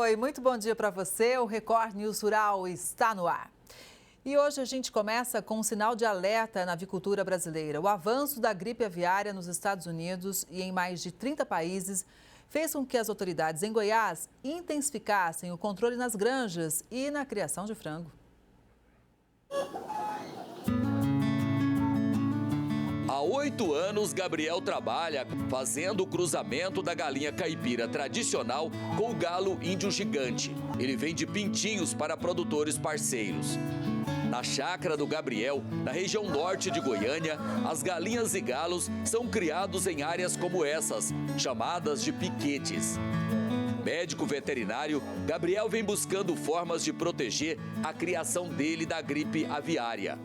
Oi, muito bom dia para você. O Record News Rural está no ar. E hoje a gente começa com um sinal de alerta na avicultura brasileira. O avanço da gripe aviária nos Estados Unidos e em mais de 30 países fez com que as autoridades em Goiás intensificassem o controle nas granjas e na criação de frango. Há 8 anos, Gabriel trabalha fazendo o cruzamento da galinha caipira tradicional com o galo índio gigante. Ele vende pintinhos para produtores parceiros. Na chácara do Gabriel, na região norte de Goiânia, as galinhas e galos são criados em áreas como essas, chamadas de piquetes. Médico veterinário, Gabriel vem buscando formas de proteger a criação dele da gripe aviária.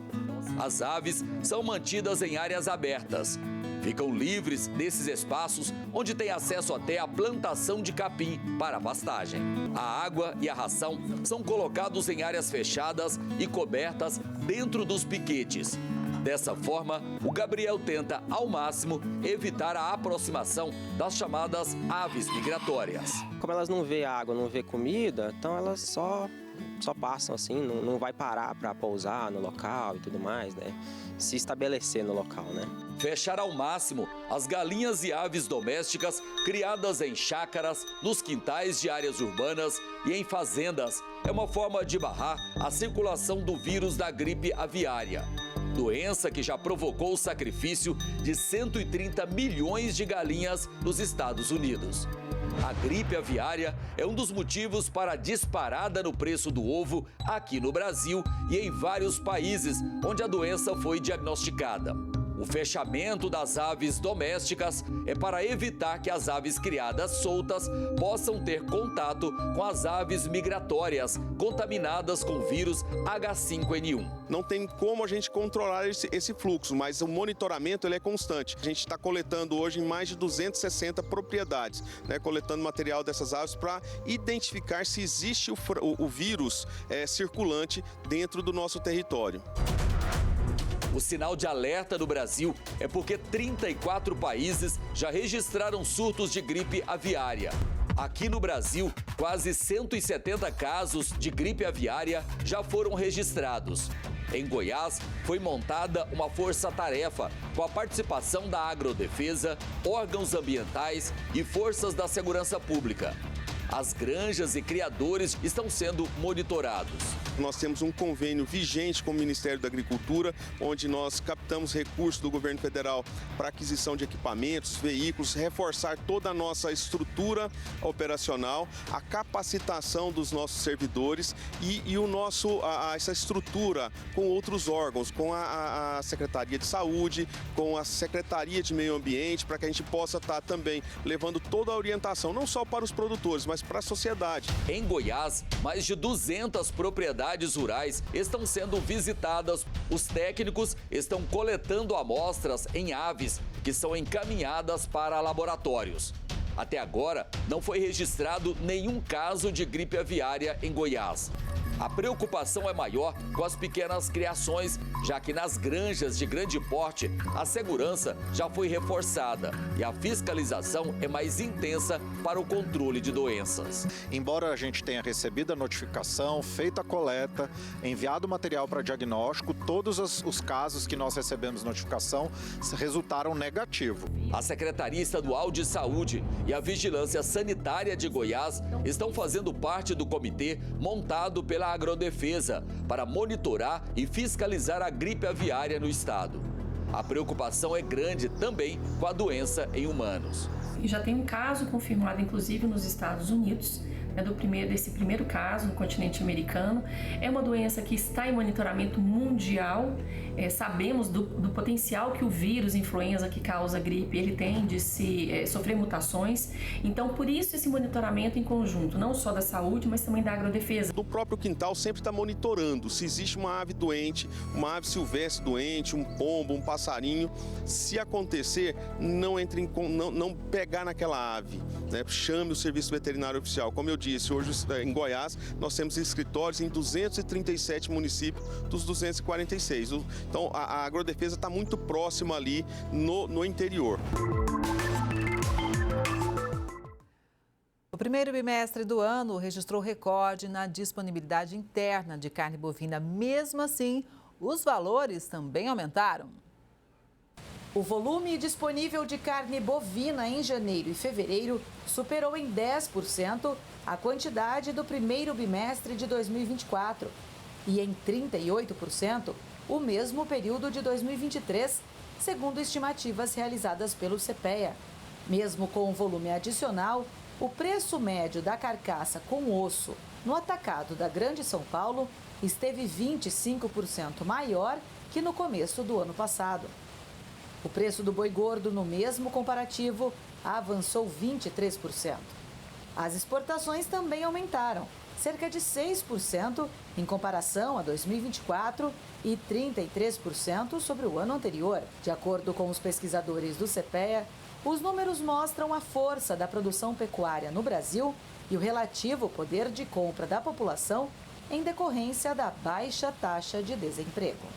As aves são mantidas em áreas abertas. Ficam livres nesses espaços onde tem acesso até a plantação de capim para pastagem. A água e a ração são colocados em áreas fechadas e cobertas dentro dos piquetes. Dessa forma, o Gabriel tenta, ao máximo, evitar a aproximação das chamadas aves migratórias. Como elas não vê água, não vê comida, então elas só passam assim, não vai parar para pousar no local e tudo mais, né? Se estabelecer no local, né? Fechar ao máximo as galinhas e aves domésticas criadas em chácaras, nos quintais de áreas urbanas e em fazendas é uma forma de barrar a circulação do vírus da gripe aviária. Doença que já provocou o sacrifício de 130 milhões de galinhas nos Estados Unidos. A gripe aviária é um dos motivos para a disparada no preço do ovo aqui no Brasil e em vários países onde a doença foi diagnosticada. O fechamento das aves domésticas é para evitar que as aves criadas soltas possam ter contato com as aves migratórias contaminadas com o vírus H5N1. Não tem como a gente controlar esse fluxo, mas o monitoramento ele é constante. A gente está coletando hoje em mais de 260 propriedades, né, coletando material dessas aves para identificar se existe o vírus circulante dentro do nosso território. O sinal de alerta no Brasil é porque 34 países já registraram surtos de gripe aviária. Aqui no Brasil, quase 170 casos de gripe aviária já foram registrados. Em Goiás, foi montada uma força-tarefa com a participação da Agrodefesa, órgãos ambientais e forças da segurança pública. As granjas e criadores estão sendo monitorados. Nós temos um convênio vigente com o Ministério da Agricultura, onde nós captamos recursos do governo federal para aquisição de equipamentos, veículos, reforçar toda a nossa estrutura operacional, a capacitação dos nossos servidores e essa estrutura com outros órgãos, com a Secretaria de Saúde, com a Secretaria de Meio Ambiente, para que a gente possa estar também levando toda a orientação, não só para os produtores, mas para a sociedade. Em Goiás, mais de 200 propriedades rurais estão sendo visitadas. Os técnicos estão coletando amostras em aves que são encaminhadas para laboratórios. Até agora, não foi registrado nenhum caso de gripe aviária em Goiás. A preocupação é maior com as pequenas criações, já que nas granjas de grande porte a segurança já foi reforçada e a fiscalização é mais intensa para o controle de doenças. Embora a gente tenha recebido a notificação, feito a coleta, enviado o material para diagnóstico, todos os casos que nós recebemos notificação resultaram negativos. A Secretaria Estadual de Saúde e a Vigilância Sanitária de Goiás estão fazendo parte do comitê montado pela Agrodefesa para monitorar e fiscalizar a gripe aviária no estado. A preocupação é grande também com a doença em humanos. E já tem um caso confirmado, inclusive, nos Estados Unidos, desse primeiro caso no continente americano. É uma doença que está em monitoramento mundial. Sabemos do potencial que o vírus influenza que causa gripe, ele tem de sofrer mutações. Então, por isso esse monitoramento em conjunto, não só da saúde, mas também da Agrodefesa. Do próprio quintal sempre está monitorando se existe uma ave doente, uma ave silvestre doente, um pombo, um passarinho. Se acontecer, não pegar naquela ave, né? Chame o Serviço Veterinário Oficial. Como eu disse, hoje em Goiás nós temos escritórios em 237 municípios dos 246. Então a Agrodefesa está muito próxima ali no interior. O primeiro bimestre do ano registrou recorde na disponibilidade interna de carne bovina. Mesmo assim, os valores também aumentaram. O volume disponível de carne bovina em janeiro e fevereiro superou em 10% a quantidade do primeiro bimestre de 2024 e em 38% o mesmo período de 2023, segundo estimativas realizadas pelo CPEA. Mesmo com o volume adicional, o preço médio da carcaça com osso no atacado da Grande São Paulo esteve 25% maior que no começo do ano passado. O preço do boi gordo no mesmo comparativo avançou 23%. As exportações também aumentaram, cerca de 6% em comparação a 2024 e 33% sobre o ano anterior. De acordo com os pesquisadores do CPEA, os números mostram a força da produção pecuária no Brasil e o relativo poder de compra da população em decorrência da baixa taxa de desemprego.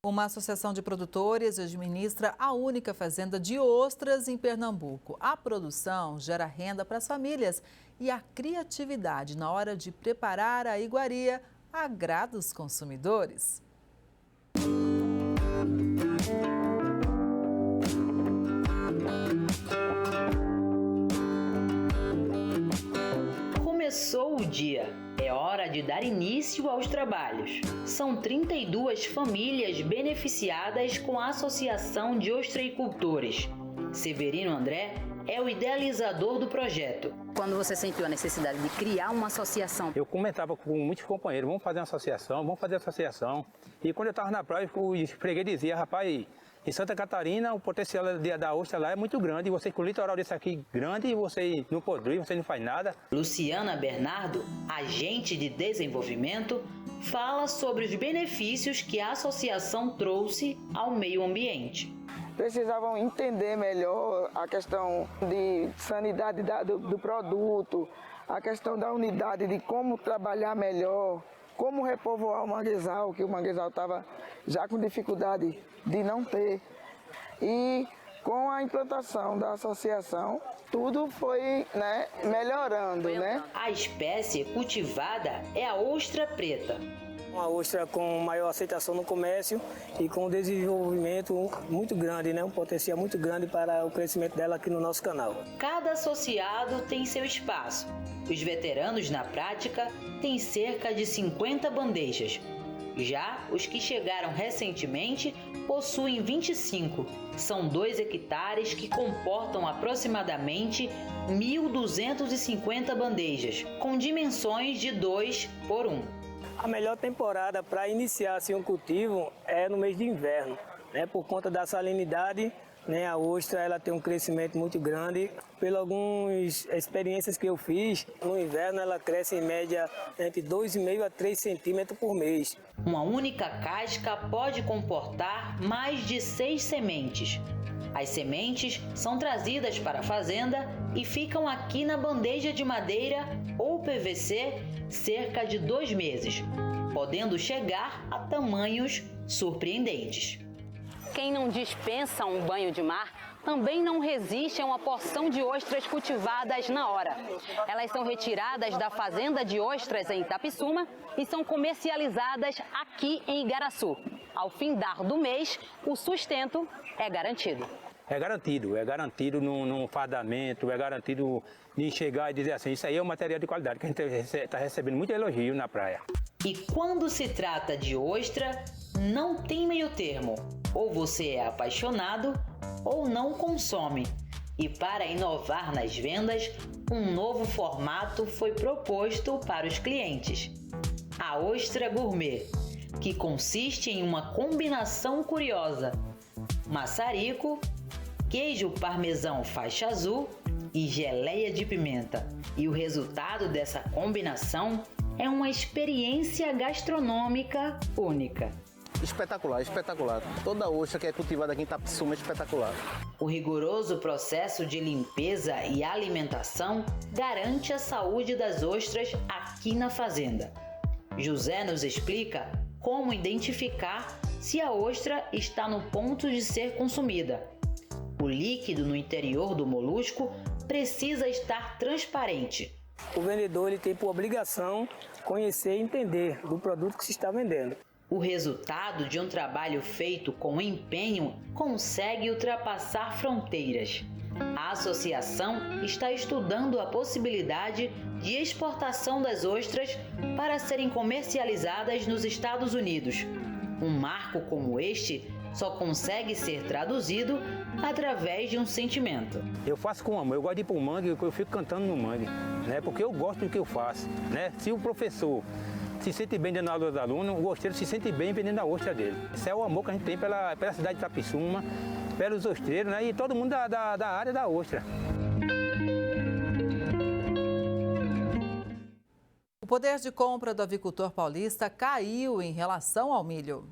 Uma associação de produtores administra a única fazenda de ostras em Pernambuco. A produção gera renda para as famílias e a criatividade na hora de preparar a iguaria agrada os consumidores. Começou o dia. É hora de dar início aos trabalhos. São 32 famílias beneficiadas com a Associação de Ostreicultores. Severino André é o idealizador do projeto. Quando você sentiu a necessidade de criar uma associação? Eu comentava com muitos companheiros, vamos fazer uma associação. E quando eu estava na praia, o freguês dizia, rapaz, em Santa Catarina, o potencial da ostra lá é muito grande. E você com o litoral desse aqui grande, e você não produz, você não faz nada. Luciana Bernardo, agente de desenvolvimento, fala sobre os benefícios que a associação trouxe ao meio ambiente. Precisavam entender melhor a questão de sanidade do produto, a questão da unidade de como trabalhar melhor, como repovoar o manguezal, que o manguezal estava já com dificuldade de não ter. E com a implantação da associação, tudo foi melhorando. A espécie cultivada é a ostra preta. Uma ostra com maior aceitação no comércio e com um desenvolvimento muito grande, um potencial muito grande para o crescimento dela aqui no nosso canal. Cada associado tem seu espaço. Os veteranos na prática têm cerca de 50 bandejas. Já os que chegaram recentemente possuem 25. São 2 hectares que comportam aproximadamente 1.250 bandejas, com dimensões de 2 por 1. A melhor temporada para iniciar um cultivo é no mês de inverno, por conta da salinidade. A ostra ela tem um crescimento muito grande. Pelas algumas experiências que eu fiz, no inverno ela cresce em média entre 2,5 a 3 centímetros por mês. Uma única casca pode comportar mais de 6 sementes. As sementes são trazidas para a fazenda e ficam aqui na bandeja de madeira ou PVC cerca de 2 meses, podendo chegar a tamanhos surpreendentes. Quem não dispensa um banho de mar também não resiste a uma porção de ostras cultivadas na hora. Elas são retiradas da fazenda de ostras em Itapissuma e são comercializadas aqui em Igaraçu. Ao findar do mês, o sustento é garantido. É garantido no fardamento, é garantido de chegar e dizer assim, isso aí é um material de qualidade, que a gente está recebendo muito elogio na praia. E quando se trata de ostra, não tem meio termo. Ou você é apaixonado ou não consome. E para inovar nas vendas, um novo formato foi proposto para os clientes. A ostra gourmet, que consiste em uma combinação curiosa: maçarico, queijo parmesão faixa azul e geleia de pimenta. E o resultado dessa combinação é uma experiência gastronômica única. Espetacular. Toda ostra que é cultivada aqui em Itapissuma é espetacular. O rigoroso processo de limpeza e alimentação garante a saúde das ostras aqui na fazenda. José nos explica como identificar se a ostra está no ponto de ser consumida. O líquido no interior do molusco precisa estar transparente. O vendedor ele tem por obrigação conhecer e entender do produto que se está vendendo. O resultado de um trabalho feito com empenho consegue ultrapassar fronteiras. A associação está estudando a possibilidade de exportação das ostras para serem comercializadas nos Estados Unidos. Um marco como este só consegue ser traduzido através de um sentimento. Eu faço com amor, eu gosto de ir para o mangue, eu fico cantando no mangue, né? Porque eu gosto do que eu faço, né? Se o professor se sente bem dentro da aula do aluno, o ostreiro se sente bem vendendo a ostra dele. Esse é o amor que a gente tem pela cidade de Itapissuma, pelos ostreiros, né? E todo mundo da área da ostra. O poder de compra do avicultor paulista caiu em relação ao milho.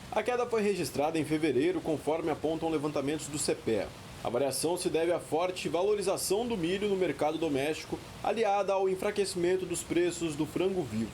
A queda foi registrada em fevereiro, conforme apontam levantamentos do CPEA. A variação se deve à forte valorização do milho no mercado doméstico, aliada ao enfraquecimento dos preços do frango vivo.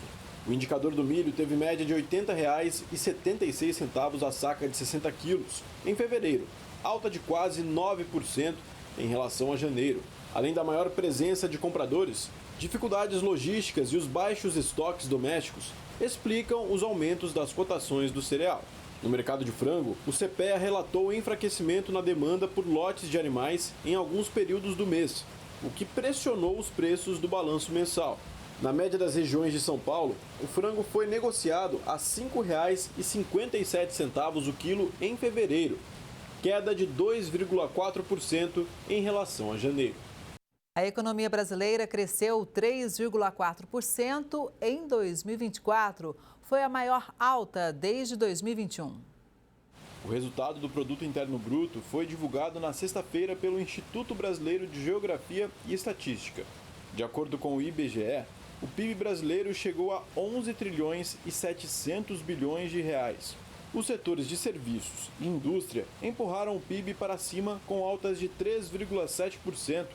O indicador do milho teve média de R$ 80,76 a saca de 60 quilos em fevereiro, alta de quase 9% em relação a janeiro. Além da maior presença de compradores, dificuldades logísticas e os baixos estoques domésticos explicam os aumentos das cotações do cereal. No mercado de frango, o CPEA relatou enfraquecimento na demanda por lotes de animais em alguns períodos do mês, o que pressionou os preços do balanço mensal. Na média das regiões de São Paulo, o frango foi negociado a R$ 5,57 o quilo em fevereiro, queda de 2,4% em relação a janeiro. A economia brasileira cresceu 3,4% em 2024. Foi a maior alta desde 2021. O resultado do Produto Interno Bruto foi divulgado na sexta-feira pelo Instituto Brasileiro de Geografia e Estatística. De acordo com o IBGE, o PIB brasileiro chegou a 11 trilhões e 700 bilhões de reais. Os setores de serviços e indústria empurraram o PIB para cima com altas de 3,7%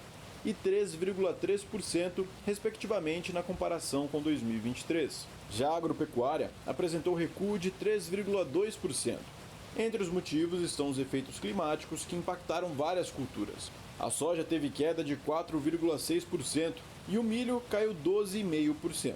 e 3,3%, respectivamente, na comparação com 2023. Já a agropecuária apresentou recuo de 3,2%. Entre os motivos estão os efeitos climáticos que impactaram várias culturas. A soja teve queda de 4,6% e o milho caiu 12,5%.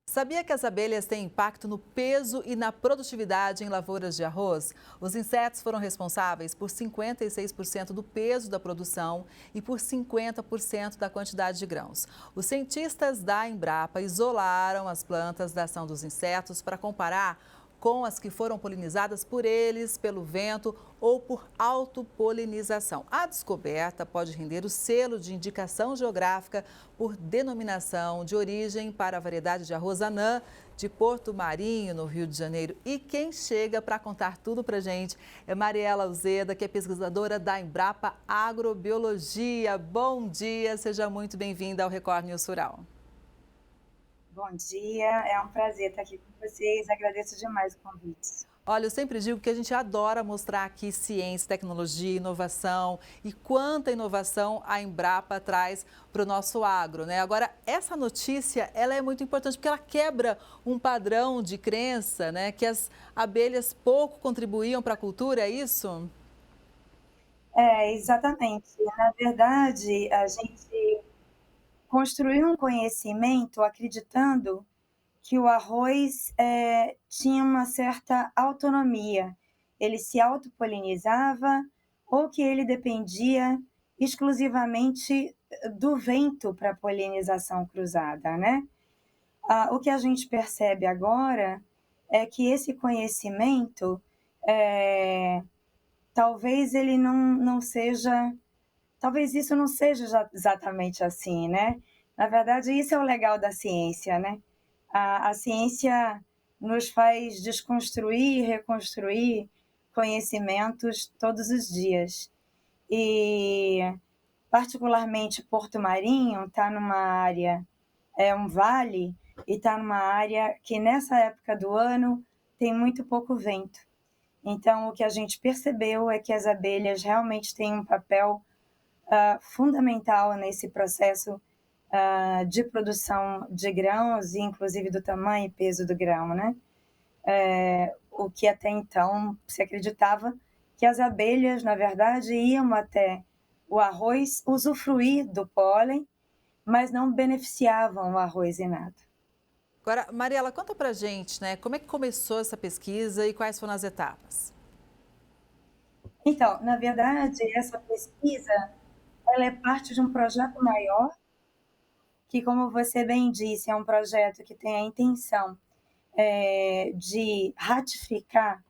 Sabia que as abelhas têm impacto no peso e na produtividade em lavouras de arroz? Os insetos foram responsáveis por 56% do peso da produção e por 50% da quantidade de grãos. Os cientistas da Embrapa isolaram as plantas da ação dos insetos para comparar com as que foram polinizadas por eles, pelo vento ou por autopolinização. A descoberta pode render o selo de indicação geográfica por denominação de origem para a variedade de arroz anã de Porto Marinho, no Rio de Janeiro. E quem chega para contar tudo para a gente é Mariela Alzeda, que é pesquisadora da Embrapa Agrobiologia. Bom dia, seja muito bem-vinda ao Record News Rural. Bom dia, é um prazer estar aqui com vocês, agradeço demais o convite. Olha, eu sempre digo que a gente adora mostrar aqui ciência, tecnologia, inovação e quanta inovação a Embrapa traz para o nosso agro, né? Agora, essa notícia, ela é muito importante porque ela quebra um padrão de crença, né? Que as abelhas pouco contribuíam para a cultura, é isso? É, exatamente. Na verdade, a gente construiu um conhecimento acreditando que o arroz tinha uma certa autonomia, ele se autopolinizava ou que ele dependia exclusivamente do vento para a polinização cruzada, né? O que a gente percebe agora é que esse conhecimento, talvez ele não seja... Talvez isso não seja exatamente assim, né? Na verdade, isso é o legal da ciência, né? A ciência nos faz desconstruir e reconstruir conhecimentos todos os dias. E, particularmente, Porto Marinho está numa área, é um vale, e está numa área que, nessa época do ano, tem muito pouco vento. Então, o que a gente percebeu é que as abelhas realmente têm um papel fundamental nesse processo de produção de grãos, e inclusive do tamanho e peso do grão, né? O que até então se acreditava que as abelhas, na verdade, iam até o arroz usufruir do pólen, mas não beneficiavam o arroz em nada. Agora, Mariela, conta pra gente, né? Como é que começou essa pesquisa e quais foram as etapas? Então, na verdade, essa pesquisa, ela é parte de um projeto maior, que, como você bem disse, é um projeto que tem a intenção de ratificar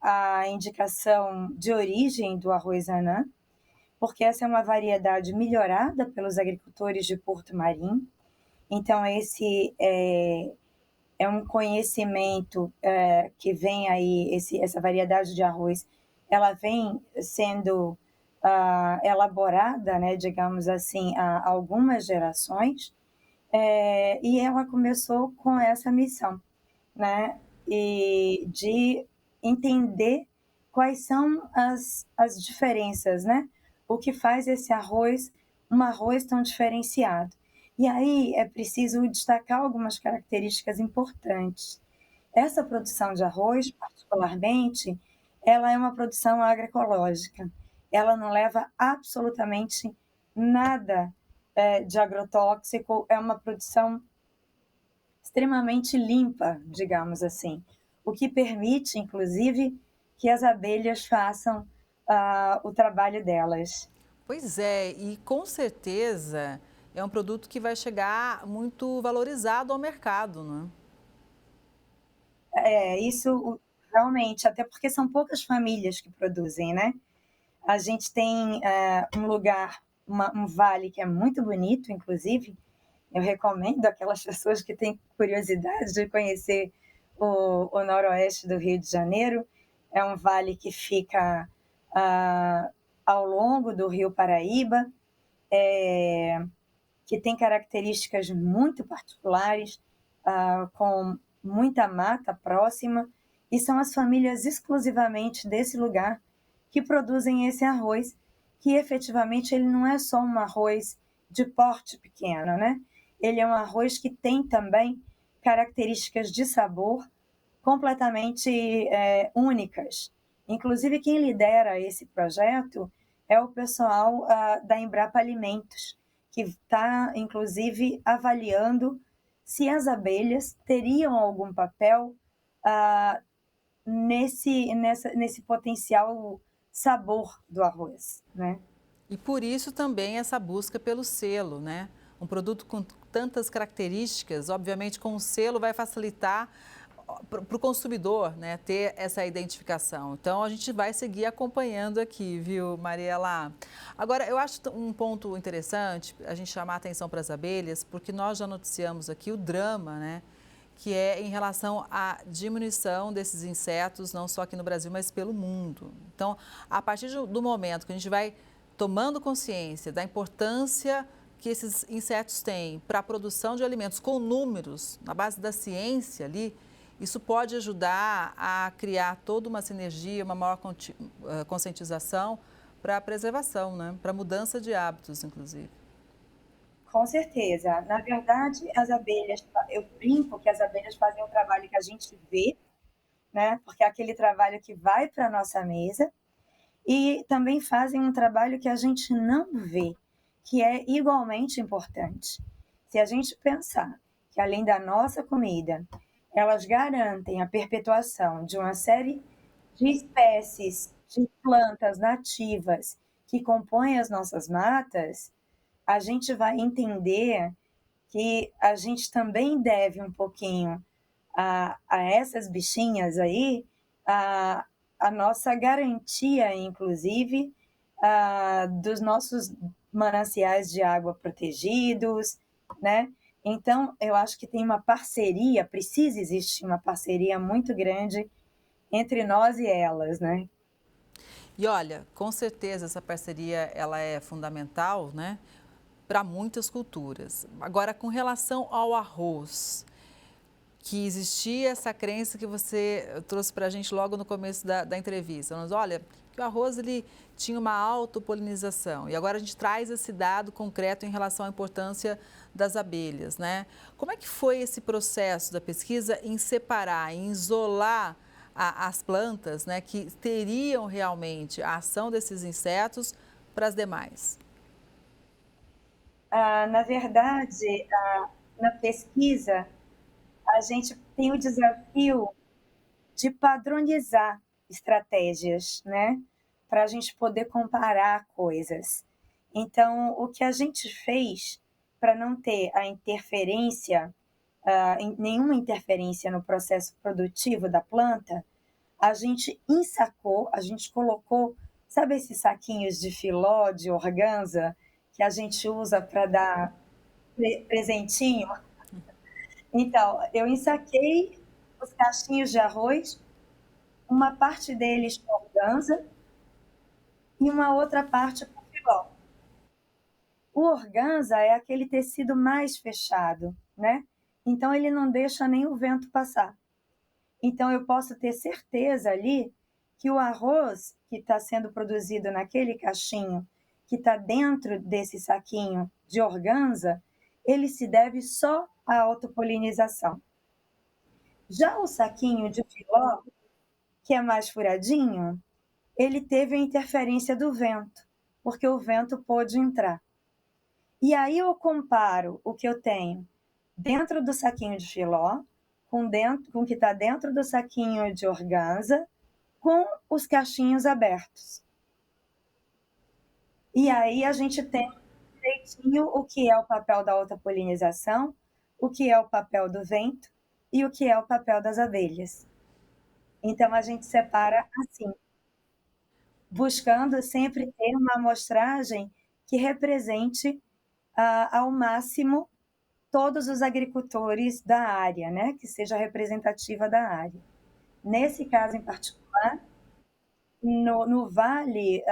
a indicação de origem do arroz anã, porque essa é uma variedade melhorada pelos agricultores de Porto Marim. Então, esse é um conhecimento que vem aí, essa variedade de arroz, ela vem sendo elaborada, né, digamos assim, há algumas gerações, e ela começou com essa missão, né, e de entender quais são as diferenças, né, o que faz esse arroz um arroz tão diferenciado. E aí é preciso destacar algumas características importantes. Essa produção de arroz, particularmente, ela é uma produção agroecológica. Ela não leva absolutamente nada de agrotóxico, é uma produção extremamente limpa, digamos assim, o que permite, inclusive, que as abelhas façam o trabalho delas. Pois é, e com certeza é um produto que vai chegar muito valorizado ao mercado, não é? Isso realmente, até porque são poucas famílias que produzem, né? A gente tem um lugar, um vale que é muito bonito, inclusive. Eu recomendo aquelas pessoas que têm curiosidade de conhecer o noroeste do Rio de Janeiro. É um vale que fica ao longo do Rio Paraíba, que tem características muito particulares, com muita mata próxima, e são as famílias exclusivamente desse lugar que produzem esse arroz, que efetivamente ele não é só um arroz de porte pequeno, né? Ele é um arroz que tem também características de sabor completamente únicas. Inclusive, quem lidera esse projeto é o pessoal da Embrapa Alimentos, que está, inclusive, avaliando se as abelhas teriam algum papel nesse potencial sabor do arroz, né? E por isso também essa busca pelo selo, né? Um produto com tantas características, obviamente com o selo vai facilitar para o consumidor, né, ter essa identificação. Então, a gente vai seguir acompanhando aqui, viu, Mariela? Agora, eu acho um ponto interessante a gente chamar a atenção para as abelhas, porque nós já noticiamos aqui o drama, né, que é em relação à diminuição desses insetos, não só aqui no Brasil, mas pelo mundo. Então, a partir do momento que a gente vai tomando consciência da importância que esses insetos têm para a produção de alimentos com números, na base da ciência ali, isso pode ajudar a criar toda uma sinergia, uma maior conscientização para a preservação, né? Para a mudança de hábitos, inclusive. Com certeza. Na verdade, as abelhas, eu brinco que as abelhas fazem um trabalho que a gente vê, né? Porque é aquele trabalho que vai para a nossa mesa, e também fazem um trabalho que a gente não vê, que é igualmente importante. Se a gente pensar que, além da nossa comida, elas garantem a perpetuação de uma série de espécies de plantas nativas que compõem as nossas matas, a gente vai entender que a gente também deve um pouquinho a essas bichinhas aí, a nossa garantia, inclusive, dos nossos mananciais de água protegidos, né? Então, eu acho que tem uma parceria, precisa existir uma parceria muito grande entre nós e elas, né? E olha, com certeza essa parceria ela é fundamental, né, para muitas culturas. Agora, com relação ao arroz, que existia essa crença que você trouxe para a gente logo no começo da entrevista. Mas olha, que o arroz ele tinha uma autopolinização e agora a gente traz esse dado concreto em relação à importância das abelhas, né? Como é que foi esse processo da pesquisa em separar, em isolar as plantas, né, que teriam realmente a ação desses insetos para as demais? Na verdade, na pesquisa, a gente tem o desafio de padronizar estratégias, né? Para a gente poder comparar coisas. Então, o que a gente fez para não ter a interferência, nenhuma interferência no processo produtivo da planta, a gente ensacou, a gente colocou, sabe esses saquinhos de filó, de organza, que a gente usa para dar presentinho? Então, eu ensaquei os cachinhos de arroz, uma parte deles com organza e uma outra parte com filó. O organza é aquele tecido mais fechado, né? Então, ele não deixa nem o vento passar. Então, eu posso ter certeza ali que o arroz que está sendo produzido naquele cachinho, que está dentro desse saquinho de organza, ele se deve só à autopolinização. Já o saquinho de filó, que é mais furadinho, ele teve a interferência do vento, porque o vento pôde entrar. E aí eu comparo o que eu tenho dentro do saquinho de filó, com o que está dentro do saquinho de organza, com os cachinhos abertos. E aí a gente tem direitinho o que é o papel da autopolinização, o que é o papel do vento e o que é o papel das abelhas. Então a gente separa assim, buscando sempre ter uma amostragem que represente ao máximo todos os agricultores da área, né? Que seja representativa da área. Nesse caso em particular, no Vale,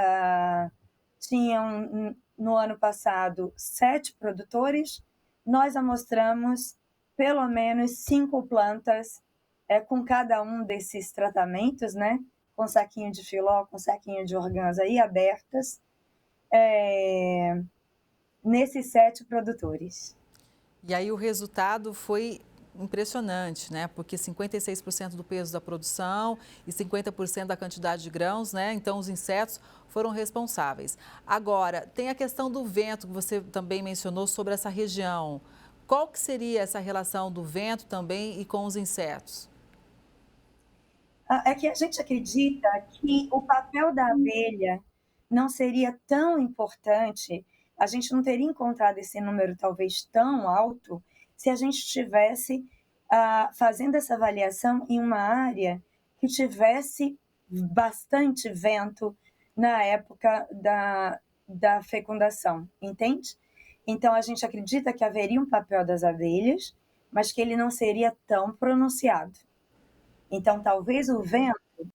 tinham no ano passado 7 produtores, nós amostramos pelo menos 5 plantas com cada um desses tratamentos, né? Com saquinho de filó, com saquinho de organza e abertas, nesses 7 produtores. E aí o resultado foi impressionante, né? Porque 56% do peso da produção e 50% da quantidade de grãos, né? Então os insetos foram responsáveis. Agora, tem a questão do vento, que você também mencionou sobre essa região. Qual que seria essa relação do vento também e com os insetos? É que a gente acredita que o papel da abelha não seria tão importante, a gente não teria encontrado esse número talvez tão alto se a gente estivesse fazendo essa avaliação em uma área que tivesse bastante vento na época da fecundação, entende? Então, a gente acredita que haveria um papel das abelhas, mas que ele não seria tão pronunciado. Então, talvez o vento,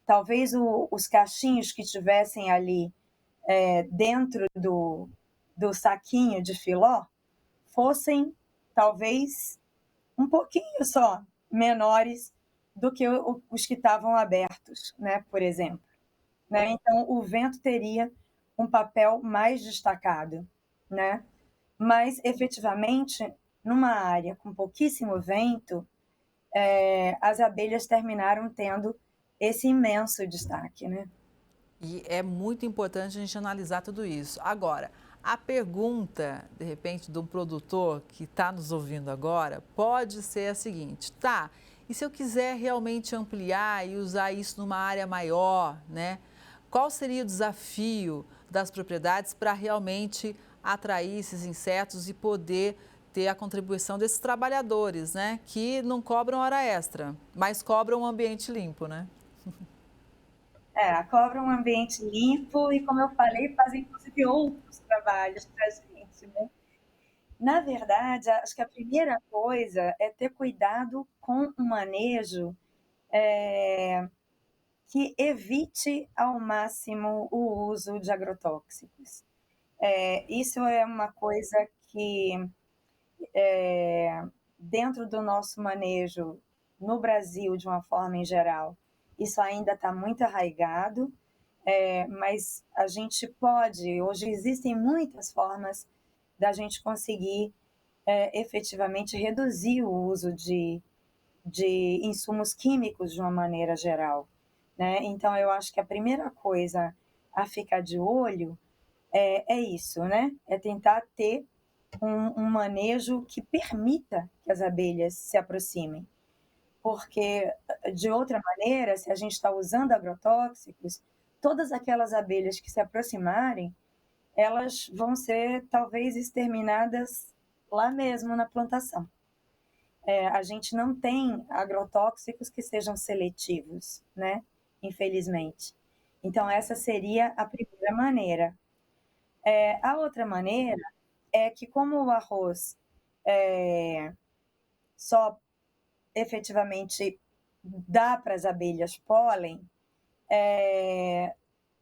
talvez os cachinhos que estivessem ali dentro do saquinho de filó fossem, talvez, um pouquinho só menores do que os que estavam abertos, né, por exemplo. Né? Então, o vento teria um papel mais destacado, né? Mas, efetivamente, numa área com pouquíssimo vento, as abelhas terminaram tendo esse imenso destaque, né? E é muito importante a gente analisar tudo isso. Agora, a pergunta, de repente, de um produtor que está nos ouvindo agora, pode ser a seguinte: tá, e se eu quiser realmente ampliar e usar isso numa área maior, né? Qual seria o desafio das propriedades para realmente atrair esses insetos e poder ter a contribuição desses trabalhadores, né? Que não cobram hora extra, mas cobram um ambiente limpo, né? Cobram um ambiente limpo e, como eu falei, fazem inclusive outros trabalhos para a gente, né? Na verdade, acho que a primeira coisa é ter cuidado com o manejo que evite ao máximo o uso de agrotóxicos. Isso é uma coisa que, dentro do nosso manejo no Brasil, de uma forma em geral, isso ainda está muito arraigado, mas a gente pode, hoje existem muitas formas da gente conseguir efetivamente reduzir o uso de insumos químicos de uma maneira geral, né? Então, eu acho que a primeira coisa a ficar de olho é isso, né? É tentar ter um manejo que permita que as abelhas se aproximem. Porque, de outra maneira, se a gente está usando agrotóxicos, todas aquelas abelhas que se aproximarem, elas vão ser talvez exterminadas lá mesmo na plantação. A gente não tem agrotóxicos que sejam seletivos, né? Infelizmente. Então, essa seria a primeira maneira. A outra maneira é que, como o arroz só efetivamente dá para as abelhas pólen,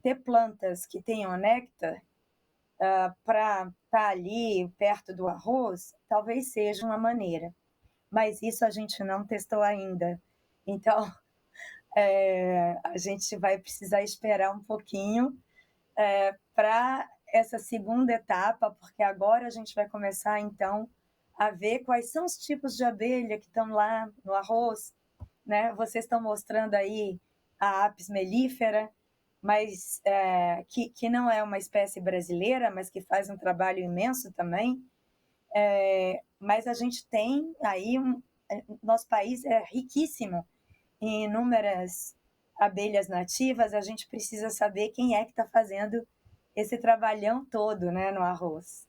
ter plantas que tenham néctar para estar ali perto do arroz, talvez seja uma maneira. Mas isso a gente não testou ainda. Então, a gente vai precisar esperar um pouquinho para essa segunda etapa, porque agora a gente vai começar, então, a ver quais são os tipos de abelha que estão lá no arroz, né? Vocês estão mostrando aí a Apis mellifera, mas que não é uma espécie brasileira, mas que faz um trabalho imenso também. Mas a gente tem aí, nosso país é riquíssimo em inúmeras abelhas nativas, a gente precisa saber quem é que está fazendo esse trabalhão todo, né, no arroz.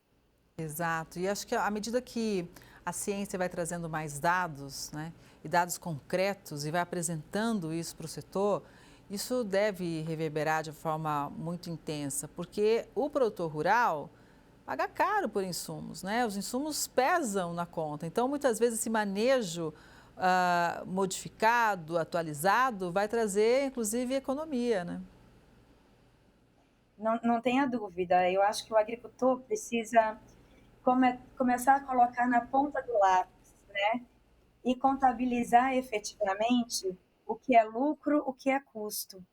Exato, e acho que à medida que a ciência vai trazendo mais dados, né, e dados concretos e vai apresentando isso para o setor, isso deve reverberar de forma muito intensa, porque o produtor rural paga caro por insumos, né? Os insumos pesam na conta, então muitas vezes esse manejo modificado, atualizado, vai trazer inclusive economia, né? Não tenha dúvida, eu acho que o agricultor precisa começar a colocar na ponta do lápis, né? E contabilizar efetivamente o que é lucro, o que é custo.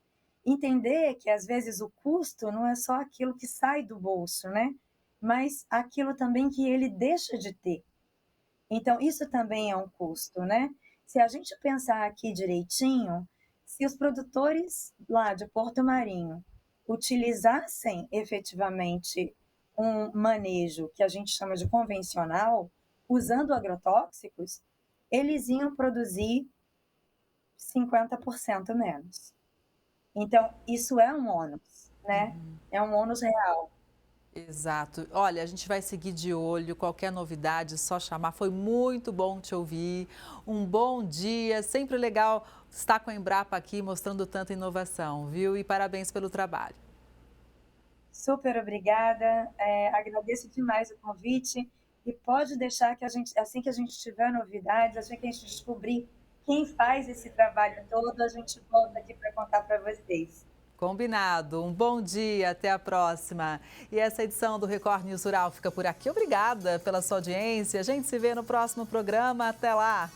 Entender que, às vezes, o custo não é só aquilo que sai do bolso, né? Mas aquilo também que ele deixa de ter. Então, isso também é um custo, né? Se a gente pensar aqui direitinho, se os produtores lá de Porto Marinho utilizassem efetivamente um manejo que a gente chama de convencional, usando agrotóxicos, eles iam produzir 50% menos. Então, isso é um ônus, né? É um ônus real. Exato. Olha, a gente vai seguir de olho, qualquer novidade, só chamar. Foi muito bom te ouvir. Um bom dia, sempre legal estar com a Embrapa aqui mostrando tanta inovação, viu? E parabéns pelo trabalho. Super obrigada, agradeço demais o convite e pode deixar que a gente, assim que a gente tiver novidades, assim que a gente descobrir quem faz esse trabalho todo, a gente volta aqui para contar para vocês. Combinado. Um bom dia, até a próxima. E essa edição do Record News Rural fica por aqui. Obrigada pela sua audiência. A gente se vê no próximo programa. Até lá.